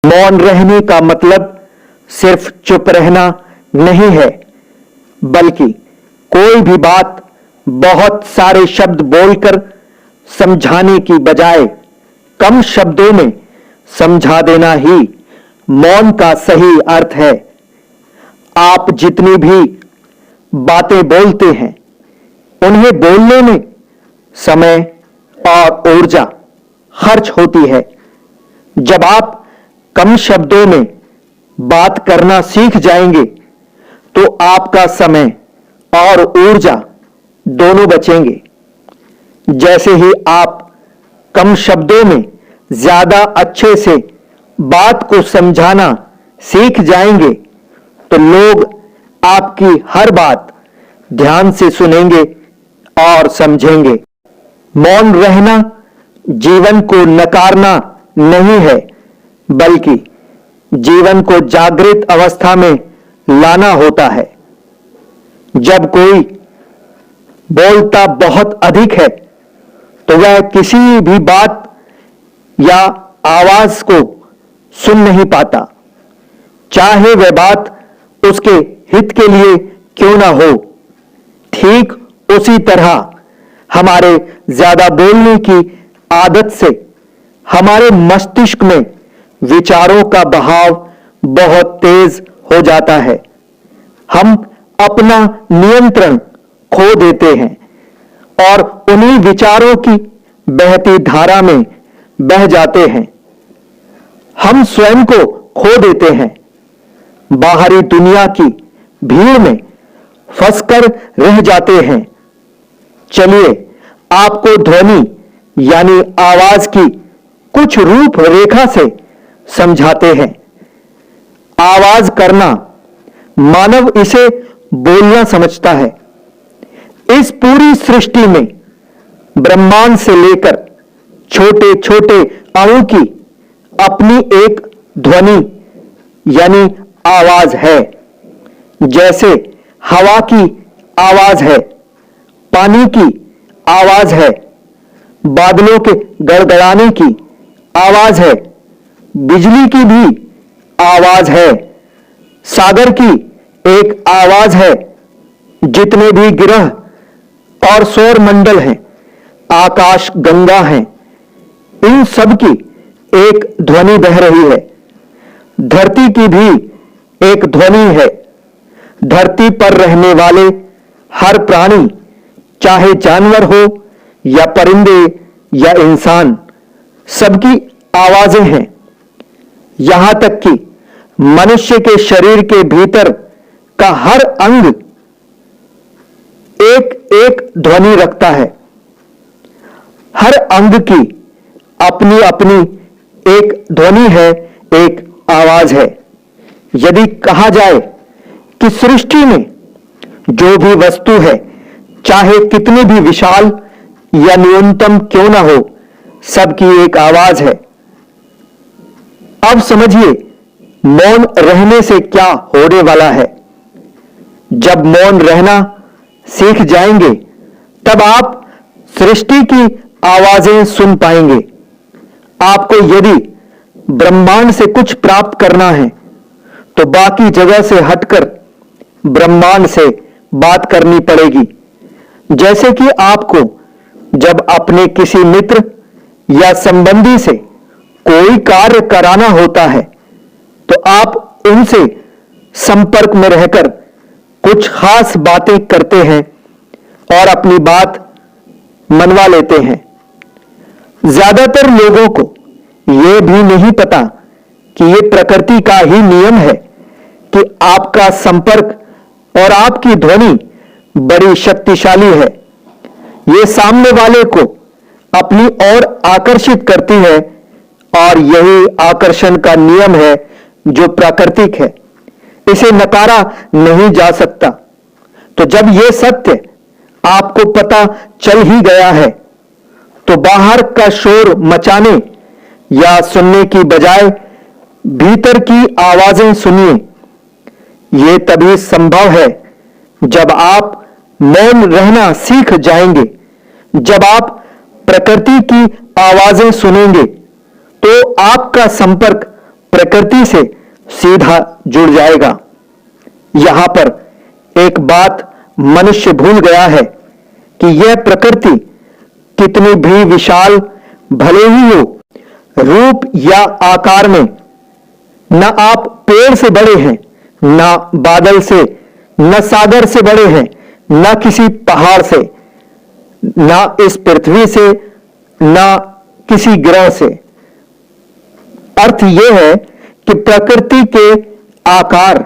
मौन रहने का मतलब सिर्फ चुप रहना नहीं है, बल्कि कोई भी बात बहुत सारे शब्द बोलकर समझाने की बजाय कम शब्दों में समझा देना ही मौन का सही अर्थ है। आप जितनी भी बातें बोलते हैं, उन्हें बोलने में समय और ऊर्जा खर्च होती है। जब आप कम शब्दों में बात करना सीख जाएंगे, तो आपका समय और ऊर्जा दोनों बचेंगे। जैसे ही आप कम शब्दों में ज्यादा अच्छे से बात को समझाना सीख जाएंगे, तो लोग आपकी हर बात ध्यान से सुनेंगे और समझेंगे। मौन रहना जीवन को नकारना नहीं है, बल्कि जीवन को जागृत अवस्था में लाना होता है। जब कोई बोलता बहुत अधिक है, तो वह किसी भी बात या आवाज को सुन नहीं पाता, चाहे वह बात उसके हित के लिए क्यों ना हो। ठीक उसी तरह हमारे ज्यादा बोलने की आदत से हमारे मस्तिष्क में विचारों का बहाव बहुत तेज हो जाता है। हम अपना नियंत्रण खो देते हैं और उन्हीं विचारों की बहती धारा में बह जाते हैं। हम स्वयं को खो देते हैं, बाहरी दुनिया की भीड़ में फंसकर रह जाते हैं। चलिए आपको ध्वनि यानी आवाज की कुछ रूपरेखा से समझाते हैं। आवाज करना, मानव इसे बोलना समझता है। इस पूरी सृष्टि में ब्रह्मांड से लेकर छोटे छोटे अणु की अपनी एक ध्वनि यानी आवाज है। जैसे हवा की आवाज है, पानी की आवाज है, बादलों के गड़गड़ाने की आवाज है, बिजली की भी आवाज है, सागर की एक आवाज है। जितने भी ग्रह और सौर मंडल हैं, आकाश गंगा हैं, इन सब की एक ध्वनि बह रही है। धरती की भी एक ध्वनि है। धरती पर रहने वाले हर प्राणी, चाहे जानवर हो या परिंदे या इंसान, सबकी आवाजें हैं। यहां तक कि मनुष्य के शरीर के भीतर का हर अंग एक एक ध्वनि रखता है। हर अंग की अपनी अपनी एक ध्वनि है, एक आवाज है। यदि कहा जाए कि सृष्टि में जो भी वस्तु है, चाहे कितनी भी विशाल या न्यूनतम क्यों ना हो, सबकी एक आवाज है। अब समझिए मौन रहने से क्या होने वाला है। जब मौन रहना सीख जाएंगे, तब आप सृष्टि की आवाजें सुन पाएंगे। आपको यदि ब्रह्मांड से कुछ प्राप्त करना है, तो बाकी जगह से हटकर ब्रह्मांड से बात करनी पड़ेगी। जैसे कि आपको जब अपने किसी मित्र या संबंधी से कोई कार्य कराना होता है, तो आप उनसे संपर्क में रहकर कुछ खास बातें करते हैं और अपनी बात मनवा लेते हैं। ज्यादातर लोगों को यह भी नहीं पता कि यह प्रकृति का ही नियम है कि आपका संपर्क और आपकी ध्वनि बड़ी शक्तिशाली है। यह सामने वाले को अपनी ओर आकर्षित करती है, और यही आकर्षण का नियम है जो प्राकृतिक है। इसे नकारा नहीं जा सकता। तो जब यह सत्य आपको पता चल ही गया है, तो बाहर का शोर मचाने या सुनने की बजाय भीतर की आवाजें सुनिए। यह तभी संभव है जब आप मौन रहना सीख जाएंगे। जब आप प्रकृति की आवाजें सुनेंगे, तो आपका संपर्क प्रकृति से सीधा जुड़ जाएगा। यहां पर एक बात मनुष्य भूल गया है कि यह प्रकृति कितनी भी विशाल भले ही हो, रूप या आकार में न आप पेड़ से बड़े हैं, न बादल से, न सागर से बड़े हैं, न किसी पहाड़ से, न इस पृथ्वी से, न किसी ग्रह से। अर्थ यह है कि प्रकृति के आकार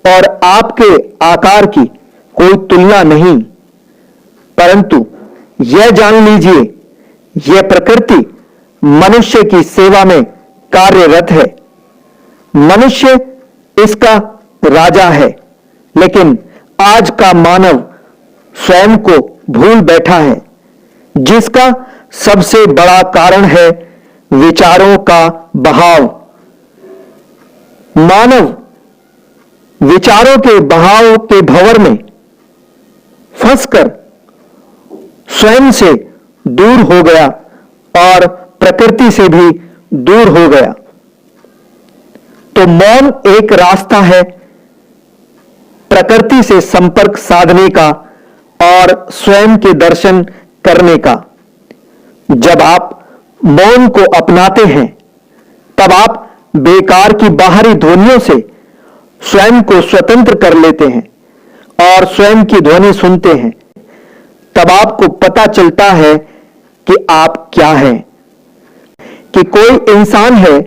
और आपके आकार की कोई तुलना नहीं, परंतु यह जान लीजिए, यह प्रकृति मनुष्य की सेवा में कार्यरत है। मनुष्य इसका राजा है, लेकिन आज का मानव स्वयं को भूल बैठा है, जिसका सबसे बड़ा कारण है विचारों का बहाव। मानव विचारों के बहाव के भंवर में फंसकर स्वयं से दूर हो गया और प्रकृति से भी दूर हो गया। तो मौन एक रास्ता है प्रकृति से संपर्क साधने का और स्वयं के दर्शन करने का। जब आप मौन को अपनाते हैं, तब आप बेकार की बाहरी ध्वनियों से स्वयं को स्वतंत्र कर लेते हैं और स्वयं की ध्वनि सुनते हैं। तब आपको पता चलता है कि आप क्या हैं, कि कोई इंसान है,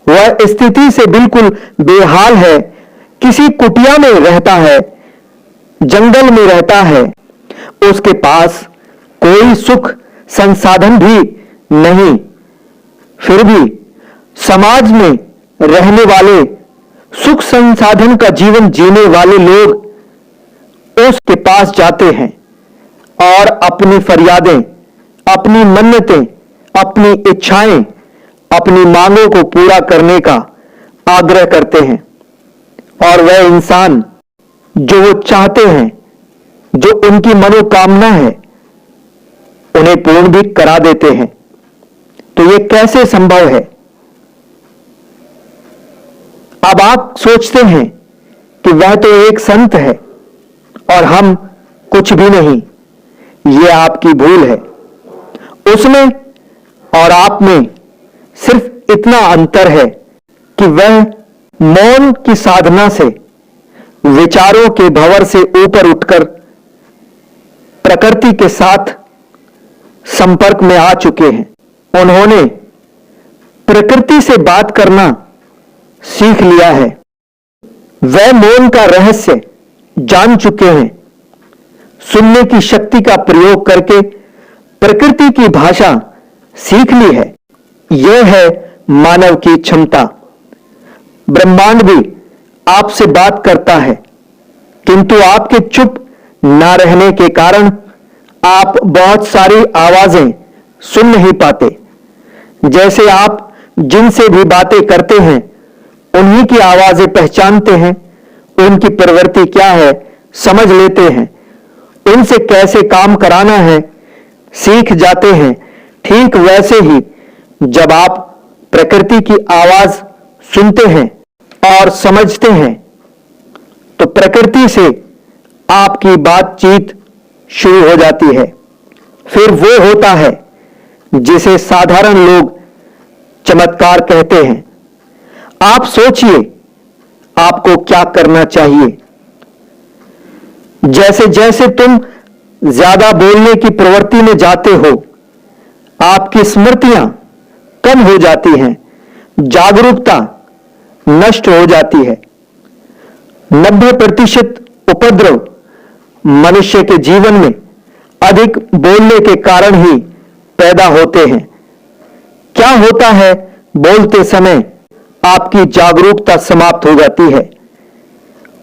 वह स्थिति से बिल्कुल बेहाल है, किसी कुटिया में रहता है, जंगल में रहता है, उसके पास कोई सुख संसाधन भी नहीं, फिर भी समाज में रहने वाले, सुख संसाधन का जीवन जीने वाले लोग उसके पास जाते हैं और अपनी फरियादें, अपनी मन्नतें, अपनी इच्छाएं, अपनी मांगों को पूरा करने का आग्रह करते हैं। और वह इंसान जो वो चाहते हैं, जो उनकी मनोकामना है, उन्हें पूर्ण भी करा देते हैं। तो यह कैसे संभव है? अब आप सोचते हैं कि वह तो एक संत है और हम कुछ भी नहीं। यह आपकी भूल है। उसमें और आप में सिर्फ इतना अंतर है कि वह मौन की साधना से, विचारों के भंवर से ऊपर उठकर प्रकृति के साथ संपर्क में आ चुके हैं। उन्होंने प्रकृति से बात करना सीख लिया है। वह मौन का रहस्य जान चुके हैं। सुनने की शक्ति का प्रयोग करके प्रकृति की भाषा सीख ली है। यह है मानव की क्षमता। ब्रह्मांड भी आपसे बात करता है, किंतु आपके चुप ना रहने के कारण आप बहुत सारी आवाजें सुन नहीं पाते। जैसे आप जिनसे भी बातें करते हैं, उन्हीं की आवाजें पहचानते हैं, उनकी प्रवृत्ति क्या है समझ लेते हैं, उनसे कैसे काम कराना है सीख जाते हैं। ठीक वैसे ही जब आप प्रकृति की आवाज सुनते हैं और समझते हैं, तो प्रकृति से आपकी बातचीत शुरू हो जाती है। फिर वो होता है जिसे साधारण लोग चमत्कार कहते हैं। आप सोचिए आपको क्या करना चाहिए। जैसे जैसे तुम ज्यादा बोलने की प्रवृत्ति में जाते हो, आपकी स्मृतियां कम हो जाती हैं, जागरूकता नष्ट हो जाती है। 90% उपद्रव मनुष्य के जीवन में अधिक बोलने के कारण ही पैदा होते हैं। क्या होता है? बोलते समय आपकी जागरूकता समाप्त हो जाती है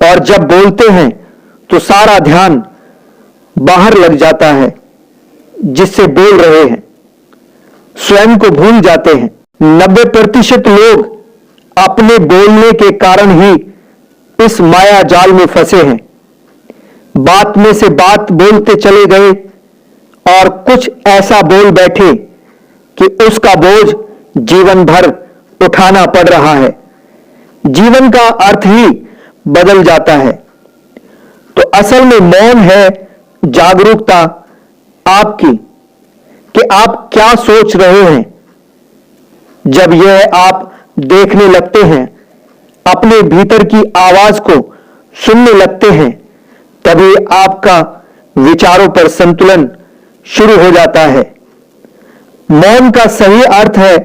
और जब बोलते हैं तो सारा ध्यान बाहर लग जाता है जिससे बोल रहे हैं, स्वयं को भूल जाते हैं। 90% लोग अपने बोलने के कारण ही इस माया जाल में फंसे हैं। बात में से बात बोलते चले गए और कुछ ऐसा बोल बैठे कि उसका बोझ जीवन भर उठाना पड़ रहा है। जीवन का अर्थ ही बदल जाता है। तो असल में मौन है जागरूकता आपकी कि आप क्या सोच रहे हैं। जब यह आप देखने लगते हैं, अपने भीतर की आवाज को सुनने लगते हैं, तभी आपका विचारों पर संतुलन शुरू हो जाता है। मौन का सही अर्थ है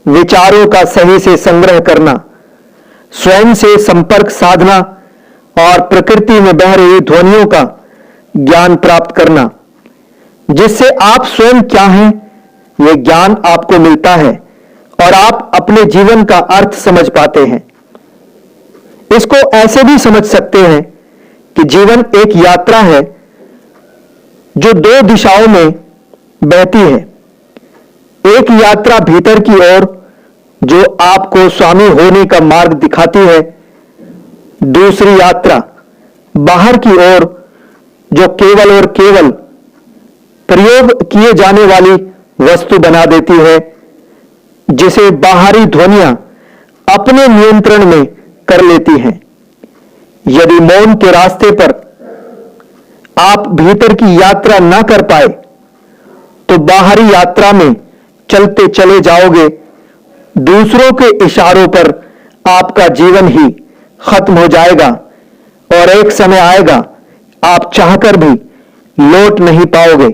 विचारों का सही से संग्रह करना, स्वयं से संपर्क साधना और प्रकृति में बह रही ध्वनियों का ज्ञान प्राप्त करना, जिससे आप स्वयं क्या हैं यह ज्ञान आपको मिलता है और आप अपने जीवन का अर्थ समझ पाते हैं। इसको ऐसे भी समझ सकते हैं कि जीवन एक यात्रा है जो दो दिशाओं में बहती है। एक यात्रा भीतर की ओर जो आपको स्वामी होने का मार्ग दिखाती है, दूसरी यात्रा बाहर की ओर जो केवल और केवल प्रयोग किए जाने वाली वस्तु बना देती है, जिसे बाहरी ध्वनियां अपने नियंत्रण में कर लेती हैं। यदि मौन के रास्ते पर आप भीतर की यात्रा ना कर पाए तो बाहरी यात्रा में चलते चले जाओगे। दूसरों के इशारों पर आपका जीवन ही खत्म हो जाएगा और एक समय आएगा आप चाहकर भी लौट नहीं पाओगे।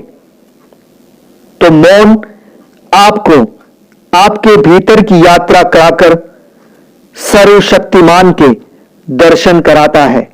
तो मौन आपको आपके भीतर की यात्रा कराकर सर्वशक्तिमान के दर्शन कराता है।